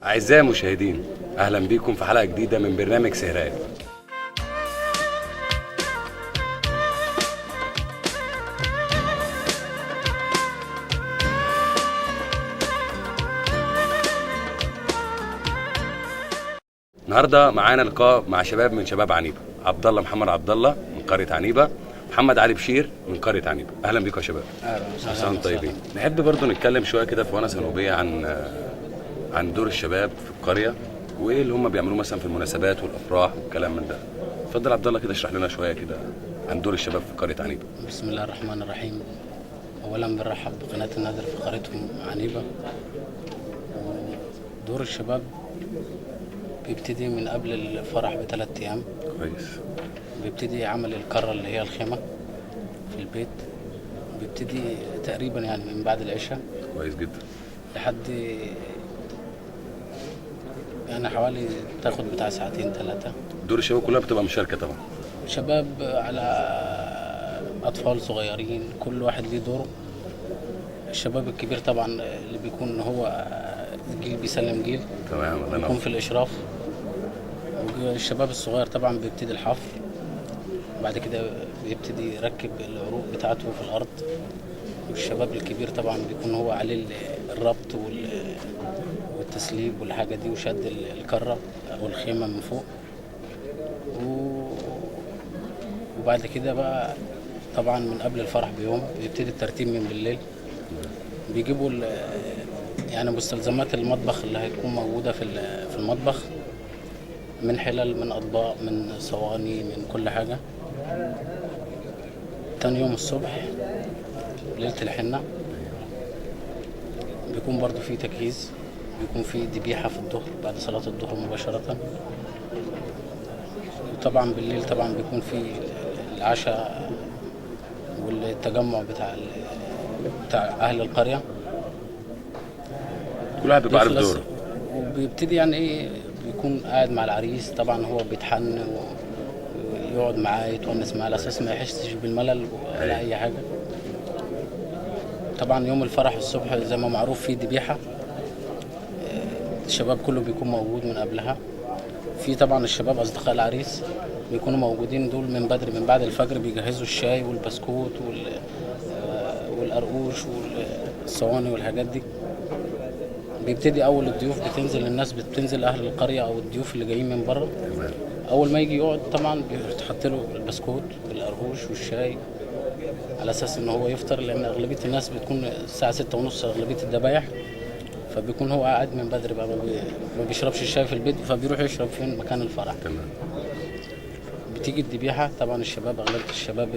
أعزائي المشاهدين، أهلا بكم في حلقة جديدة من برنامج سهرات. النهارده معانا لقاء مع شباب من شباب عنيبة، محمد عبد الله من قرية عنيبة، محمد علي بشير من قرية عنيبة. أهلا بكم يا شباب. اهلا وسهلا طيبين. نحب برضو نتكلم شوية كده في ونسة نوبية عن دور الشباب في القرية، وايه اللي هم بيعملوه مثلا في المناسبات والافراح والكلام من ده. اتفضل عبد الله كده اشرح لنا شويه كده عن دور الشباب في قريه عنيبه. بسم الله الرحمن الرحيم. اولا بنرحب بقناه النادر في قريتهم عنيبه. دور الشباب بيبتدي من قبل الفرح ب3 ايام. كويس. بيبتدي عمل الكره اللي هي الخيمه في البيت، بيبتدي تقريبا يعني من بعد العشاء. كويس جدا. لحد يعني حوالي تاخد بتاع ساعتين 3. دور الشباب كلها بتبقى مشاركه طبعا. شباب على أطفال صغيرين، كل واحد ليه دوره. الشباب الكبير طبعا اللي بيكون هو جيل بيسلم جيل، تمام. الله بيكون ينور. في الإشراف. والشباب الصغير طبعا بيبتدي الحفر، بعد كده بيبتدي يركب العروق بتاعته في الأرض. والشباب الكبير طبعا بيكون هو عليه الربط والتسليب والحاجة دي، وشد الكرة أو الخيمة من فوق. وبعد كده بقى طبعا من قبل الفرح بيوم بيبتدي الترتيب من بالليل. بيجيبوا يعني مستلزمات المطبخ اللي هتكون موجودة في المطبخ، من حلل، من أطباق، من صواني، من كل حاجة. تاني يوم الصبح ليلة الحنة بيكون برضو في تجهيز، بيكون في ذبيحة في الظهر بعد صلاة الظهر مباشرة. وطبعا بالليل طبعا بيكون في العشاء والتجمع بتاع أهل القرية. كل واحد بيبقى عارف بيخلص دوره. وبيبتدي يعني ايه، بيكون قاعد مع العريس. طبعا هو بيتحن ويقعد معاه يتونس معاه على اساس ما يحسش بالملل ولا اي حاجه. طبعا يوم الفرح الصبح زي ما معروف فيه ذبيحه، الشباب كله بيكون موجود من قبلها. في طبعا الشباب اصدقاء العريس بيكونوا موجودين دول من بدري، من بعد الفجر بيجهزوا الشاي والبسكوت والقرقوش والصواني والحاجات دي. بيبتدي اول الضيوف بتنزل، الناس بتنزل اهل القريه او الضيوف اللي جايين من بره. تمام. اول ما يجي يقعد طبعا بيتحط له البسكوت والقرقوش والشاي على اساس ان هو يفطر، لان اغلبيه الناس بتكون الساعه 6:30 اغلبيه الذبايح. فبيكون هو قاعد من بدري بقى، ما بيشربش الشاي في البيت، فبيروح يشرب فين؟ مكان الفرح. تمام. بتيجي الذبيحه طبعا الشباب، اغلبيه الشباب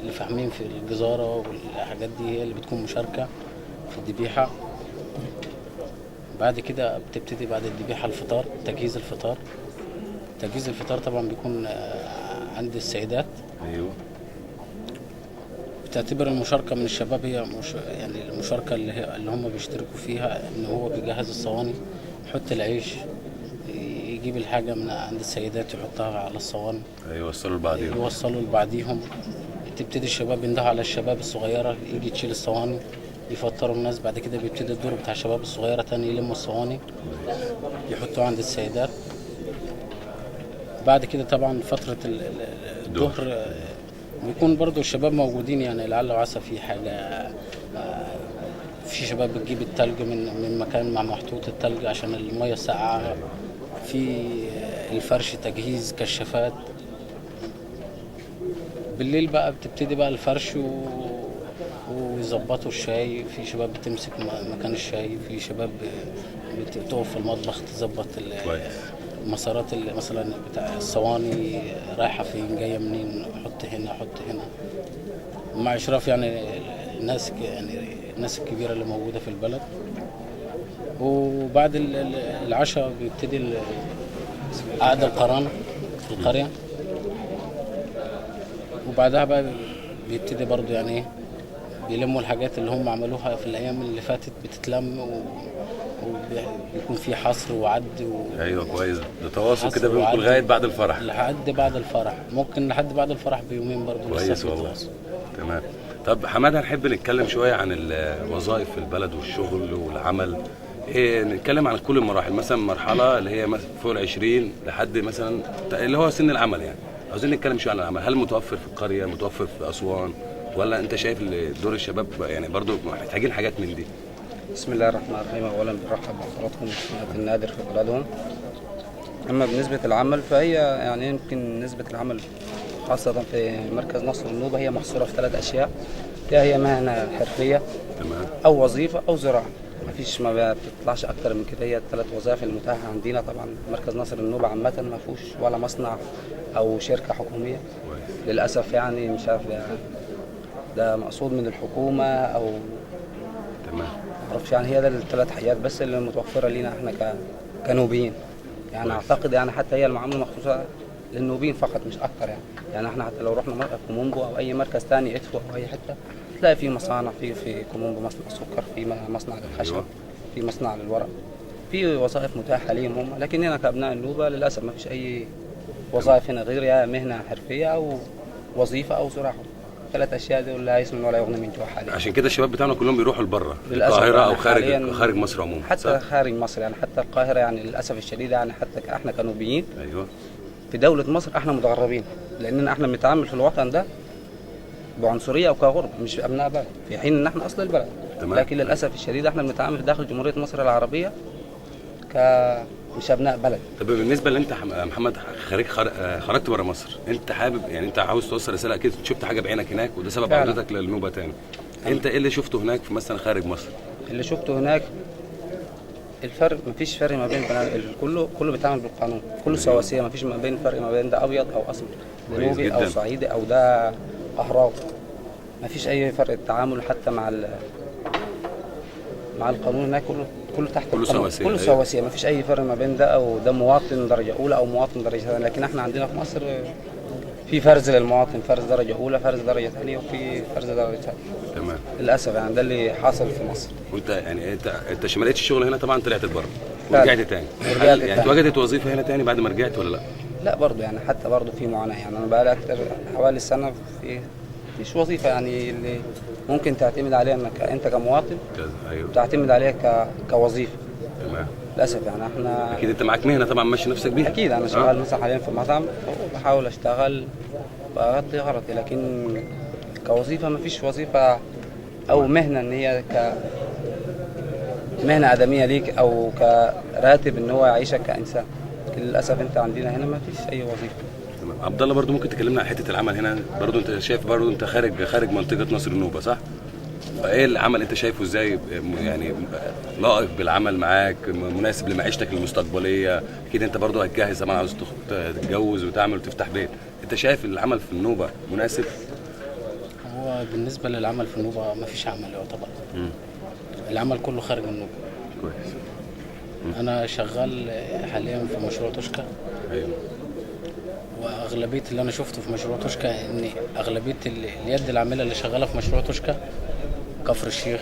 اللي فاهمين في الجزاره والحاجات دي هي اللي بتكون مشاركه في الذبيحه. بعد كده بتبتدي بعد الذبيحه الفطار، تجهيز الفطار. تجهيز الفطار طبعا بيكون عند السيدات. ايوه. بتعتبر المشاركه من الشباب هي يعني المشاركه اللي هم بيشتركوا فيها، ان هو بيجهز الصواني، يحط العيش، يجيب الحاجه من عند السيدات يحطها على الصواني. ايوه. وصلوا لبعضيهم. يوصلوا لبعضيهم. تبتدي الشباب يندهوا على الشباب الصغيره يجي تشيل الصواني، يفطروا الناس. بعد كده بيبتدي الدور بتاع الشباب الصغيره تاني يلموا الصواني يحطوها عند السيدات. بعد كده طبعا فتره الظهر بيكون برضو الشباب موجودين، يعني لعل وعسى في حاجه. في شباب بتجيب التلج من مكان مع محطوط التلج عشان الميه الساقعه. في الفرش تجهيز كشافات. بالليل بقى بتبتدي بقى الفرش ويظبطوا الشاي. في شباب بتمسك مكان الشاي، في شباب بتقف في المطبخ تظبط المسارات مثلا بتاع الصواني رايحه فين جايه منين، حط هنا حط هنا، مع اشراف يعني الناس الكبيره اللي موجوده في البلد. وبعد العشاء بيبتدي عقد القران في القريه. وبعدها بقى بيبتدي برضو يعني ايه، بيلموا الحاجات اللي هم عملوها في الايام اللي فاتت بتتلم، وبيكون في حصر وعد ايوه. كويس. ده تواصل كده بينكم لغايه بعد الفرح. لحد بعد الفرح، ممكن لحد بعد الفرح بيومين برضو. كويس والله. تمام. طب حماده، هنحب نتكلم شويه عن الوظائف في البلد والشغل والعمل. إيه نتكلم عن كل المراحل، مثلا مرحله اللي هي فوق ال20 لحد مثلا اللي هو سن العمل يعني. عاوزين نتكلم شويه عن العمل، هل متوفر في القريه، متوفر في اسوان، ولا انت شايف دور الشباب يعني برضو محتاجين حاجات من دي؟ بسم الله الرحمن الرحيم. اولا برحب بحضراتكم في النادر في بلادهم. اما بالنسبه للعمل فهي يعني يمكن نسبه العمل خاصه في مركز نصر النوبه هي محصوره في 3 اشياء، هي مهنه حرفيه تمام، او وظيفه او زراعه. ما بتطلعش اكتر من كده، هي ال3 وظائف المتاحه عندنا. طبعا مركز نصر النوبه عامه ما فيهوش ولا مصنع او شركه حكوميه للاسف، يعني مش عارف ده مقصود من الحكومه او تمام، معرفش. يعني هي ده ال3 حاجات بس اللي متوفره لينا احنا كنوبيين. يعني اعتقد يعني حتى هي المعامله مخصوصه للنوبيين فقط مش اكتر. يعني احنا حتى لو رحنا كومومبو او اي مركز ثاني ادفو او اي حته تلاقي في مصانع، في كومومبو مصنع سكر، في مصنع للخشب، أيوة. في مصنع للورق، في وظائف متاحه ليهم هم. لكن هنا كابناء النوبه للاسف ما فيش اي وظائف هنا غير يا مهنه حرفيه او وظيفه او زراعه. 3 اشياء دول لا يسمن ولا يغني من جوع حاليا. عشان كده الشباب بتاعنا كلهم بيروحوا لبره للأسف القاهره يعني او خارج مصر عموما، حتى صح؟ خارج مصر. يعني حتى القاهره يعني للاسف الشديد يعني حتى احنا كنوبيين ايوه في دوله مصر احنا متغربين، لاننا احنا بنتعامل في الوطن ده بعنصريه او كغرب، مش ابناء بلد، في حين ان احنا اصل البلد. تمام. لكن للاسف الشديد احنا بنتعامل داخل جمهوريه مصر العربيه مش ابناء بلد. طب بالنسبه اللي انت محمد خرجت بره مصر، انت حابب يعني انت عاوز توصل رساله، اكيد شفت حاجه بعينك هناك وده سبب فعلا. عودتك للنوبه تاني. انت ايه اللي شفته هناك في مثلا خارج مصر؟ اللي شفته هناك الفرق، مفيش فرق ما بين كله بيتعامل بالقانون، كله سواسيه، مفيش ما بين فرق ما بين ده ابيض او اسمر، كويس نوبي جدا. او صعيدي او ده اهراوي. مفيش اي فرق التعامل حتى مع القانون هناك، كله تحت كله القانون. سواسية. كله أيوة. سواسيه، مفيش اي فرق ما بين ده او ده مواطن درجه اولى او مواطن درجه ثانيه. لكن احنا عندنا في مصر في فرز للمواطن، فرز درجه اولى، فرز درجه ثانيه، وفي فرز درجه ثالثه. تمام. للاسف يعني ده اللي حاصل في مصر. وانت يعني انت ما لقيتش الشغل هنا طبعا، طلعت بره فعلا. ورجعت تاني. ورجعت يعني تاني. اتوجدت وظيفه هنا تاني بعد ما رجعت ولا لا؟ لا برضه يعني حتى برضه في معاناه. يعني انا بقى لي اكتر حوالي سنه مفيش وظيفه يعني اللي ممكن تعتمد عليها انك انت كمواطن ايوه تعتمد عليها كوظيفه. تمام. للاسف يعني احنا اكيد انت معاك مهنه طبعا ماشي نفسك بيها. اكيد انا شغال مثلا حاليا في مطعم وبحاول اشتغل بغطي غرضي، لكن كوظيفه مفيش وظيفه او مهنه ان هي مهنه ادميه ليك او كراتب ان هو يعيشك كانسان. لكن للاسف انت عندنا هنا مفيش اي وظيفه. تمام. عبد الله برضو ممكن تكلمنا عن حته العمل هنا برضو، انت شايف برضو انت خارج منطقه نصر النوبه صح؟ فايه العمل انت شايفه ازاي يعني لائق بالعمل معاك، مناسب لمعيشتك المستقبليه؟ اكيد انت برضو هتجهز طبعا، عاوز تتجوز وتعمل وتفتح بيت. انت شايف العمل في النوبه مناسب؟ هو بالنسبه للعمل في النوبه مفيش عمل يعتبر. العمل كله خارج النوبه. كويس. انا شغال حاليا في مشروع توشكا. ايوه. واغلبيه اللي انا شفته في مشروع توشكا ان اغلبيه اليد العامله اللي شغاله في مشروع توشكا كفر الشيخ،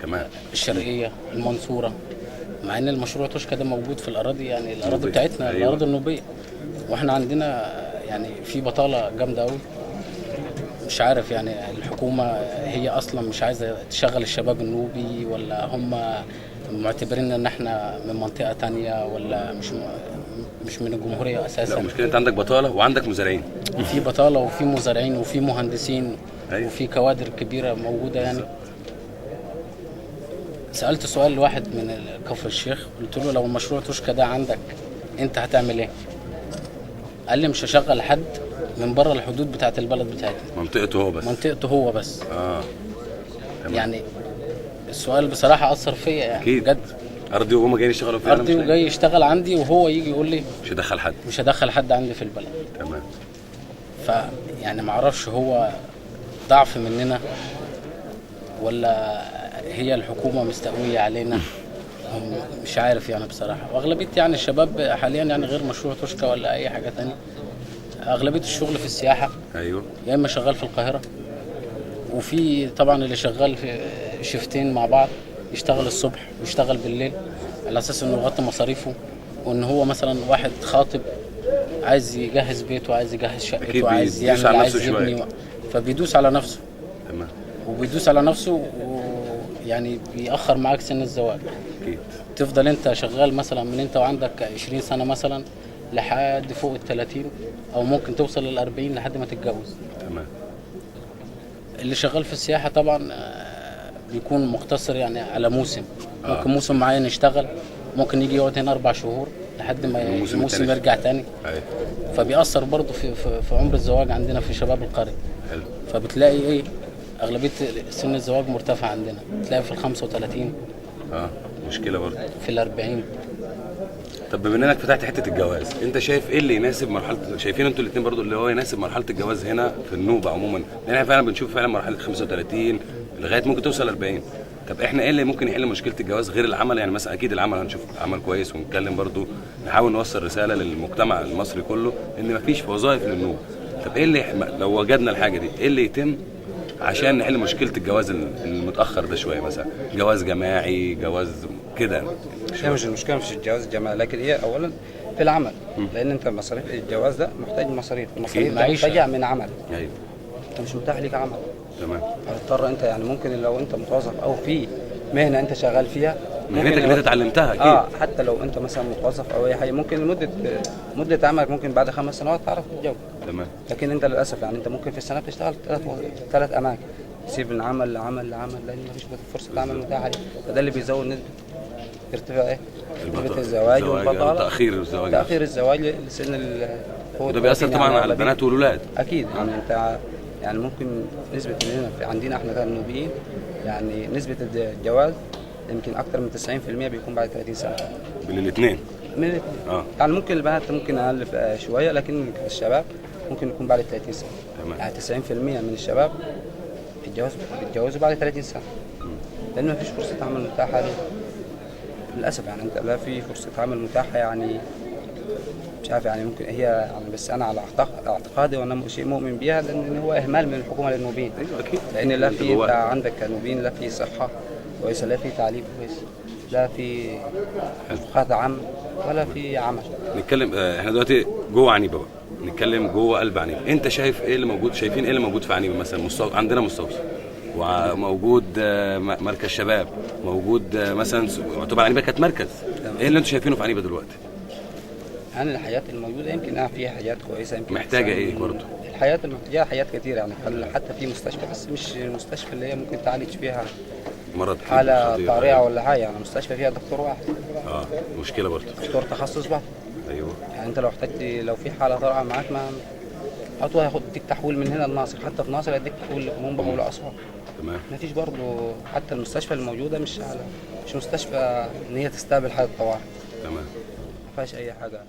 كمان الشرقيه، المنصوره. مع ان المشروع توشكا ده موجود في الاراضي، يعني الاراضي النوبية. بتاعتنا. أيوة. الاراضي النوبيه. واحنا عندنا يعني في بطاله جامده قوي. مش عارف يعني الحكومه هي اصلا مش عايزه تشغل الشباب النوبي، ولا هم معتبرين ان احنا من منطقه تانية، ولا مش من الجمهوريه اساسا. لا المشكله انت عندك بطاله وعندك مزارعين. في بطاله وفي مزارعين وفي مهندسين. أيوة. وفي كوادر كبيره موجوده يعني. سالت سؤال لواحد من كفر الشيخ، قلت له لو المشروع توشكا ده عندك انت هتعمل ايه؟ قال لي مش هشغل حد من بره الحدود بتاعت البلد بتاعتنا، منطقته هو بس. منطقته هو بس. تمام. يعني السؤال بصراحه اثر فيا يعني اكيد بجد. ارضي وهم جايين يشتغلوا فيها. ارضي وجاي يشتغل عندي، وهو يجي يقول لي مش هدخل حد. مش هدخل حد عندي في البلد. تمام. يعني معرفش هو ضعف مننا ولا هي الحكومه مستقويه علينا. مش عارف يعني بصراحه. واغلبيه يعني الشباب حاليا يعني غير مشروع توشكا ولا اي حاجه تانية، اغلبيه الشغل في السياحه. ايوه. يا اما شغال في القاهره، وفي طبعا اللي شغال في شيفتين مع بعض، يشتغل الصبح ويشتغل بالليل على اساس انه يغطي مصاريفه. وان هو مثلا واحد خاطب عايز يجهز بيته، عايز يجهز شقته، عايز يعمل، عايز يبني، فبيدوس على نفسه. تمام. وبيدوس على نفسه يعني بيأخر معاك سن الزواج. اكيد. تفضل انت شغال مثلا من انت وعندك 20 سنه مثلا لحد فوق ال 30 او ممكن توصل لل 40 لحد ما تتجوز. تمام. اللي شغال في السياحه طبعا بيكون مقتصر يعني على موسم. ممكن موسم معين يشتغل، ممكن يجي يقعد هنا 4 شهور لحد ما الموسم يرجع تاني. ايوه. فبيأثر برضه في عمر الزواج عندنا في شباب القرية. حلو. فبتلاقي ايه اغلبيه سن الزواج مرتفع عندنا، تلاقي في ال 35 مشكله برضه في ال 40. طب بما انك فتحت حته الجواز، انت شايف ايه اللي يناسب مرحله، شايفين انتوا الاثنين برضو اللي هو يناسب مرحله الجواز هنا في النوبه عموما؟ لان احنا فعلا بنشوف فعلا مرحله 35 لغايه ممكن توصل 40. طب احنا ايه اللي ممكن يحل مشكله الجواز غير العمل؟ يعني مثلا اكيد العمل هنشوف عمل كويس ونتكلم برضو، نحاول نوصل رساله للمجتمع المصري كله ان مفيش وظائف للنوبه. طب ايه اللي لو وجدنا الحاجه دي ايه اللي يتم عشان نحل مشكله الجواز المتاخر ده شويه؟ مثلا جواز جماعي، جواز كده. هي مش المشكله مش الجواز الجماعي، لكن هي اولا في العمل. لان انت مصاريف الجواز ده محتاج مصاريف، المصاريف دي محتاجه من عمل. ايوه. انت مش متاح ليك عمل. تمام. هتضطر انت يعني ممكن لو انت متوظف او في مهنه انت شغال فيها، مهنتك اللي انت اتعلمتها اكيد. حتى لو انت مثلا متوظف او اي حاجه، ممكن مده عملك ممكن بعد 5 سنوات تعرف تتجوز. تمام. لكن انت للاسف يعني انت ممكن في السنه بتشتغل 3 اماكن، تسيب من عمل لعمل لعمل لان مفيش فرصه عمل متاحه عليك. فده اللي بيزود نسبه ارتفاع نسبه الزواج والبطاله، تاخير الزواج لسن وده بيأثر طبعا على البنات والولاد. اكيد. يعني انت يعني ممكن نسبه هنا عندنا احنا كنوبيين يعني نسبه الجواز يمكن اكثر من 90% بيكون بعد 30 سنه. من الاثنين؟ من الاثنين. يعني ممكن البنات ممكن اقل شويه، لكن الشباب ممكن يكون بعد 30 سنه. تمام. يعني 90% من الشباب بيتجوزوا بعد 30 سنه. لان ما فيش فرصه عمل متاحه للاسف. يعني انت لا في فرصه عمل متاحه، يعني مش عارف يعني ممكن هي يعني، بس انا على اعتقادي وانا شيء مؤمن بيها، لان هو اهمال من الحكومه للنوبيين. ايوه اكيد. لان لا في انت عندك كنوبيين لا في صحه كويسه، لا في تعليم كويس، لا في نفقات عامه، ولا في عمل. نتكلم احنا دلوقتي جوه عنيبه بقى، نتكلم جوه قلب عنيبه. انت شايف ايه اللي موجود؟ شايفين ايه اللي موجود في عنيبه؟ مثلا عندنا مستوصف، وموجود مركز شباب، موجود مثلا طبعا عنيبه كانت مركز. ايه اللي انتوا شايفينه في عنيبه دلوقتي؟ يعني الحياه الموجوده يمكن فيها حاجات كويسه، يمكن محتاجه ايه برضه؟ الحياه المحتاجه حاجات كتير يعني، حتى في مستشفى، بس مش المستشفى اللي هي ممكن تعالج فيها مرض حاله طارئه ولا حاجه. يعني مستشفى فيها دكتور واحد. مشكله برضه. دكتور تخصص بقى. ايوه. يعني انت لو احتجت، لو في حاله طارئه معاك، ما خطوه يديك تحويل من هنا لناصر، حتى في ناصر يديك تحويل لمنبع ولا اسوان. تمام. ما فيش برضه، حتى المستشفى الموجوده مش مستشفى ان هي تستقبل حاله طوارئ. تمام. ما فيهاش اي حاجه.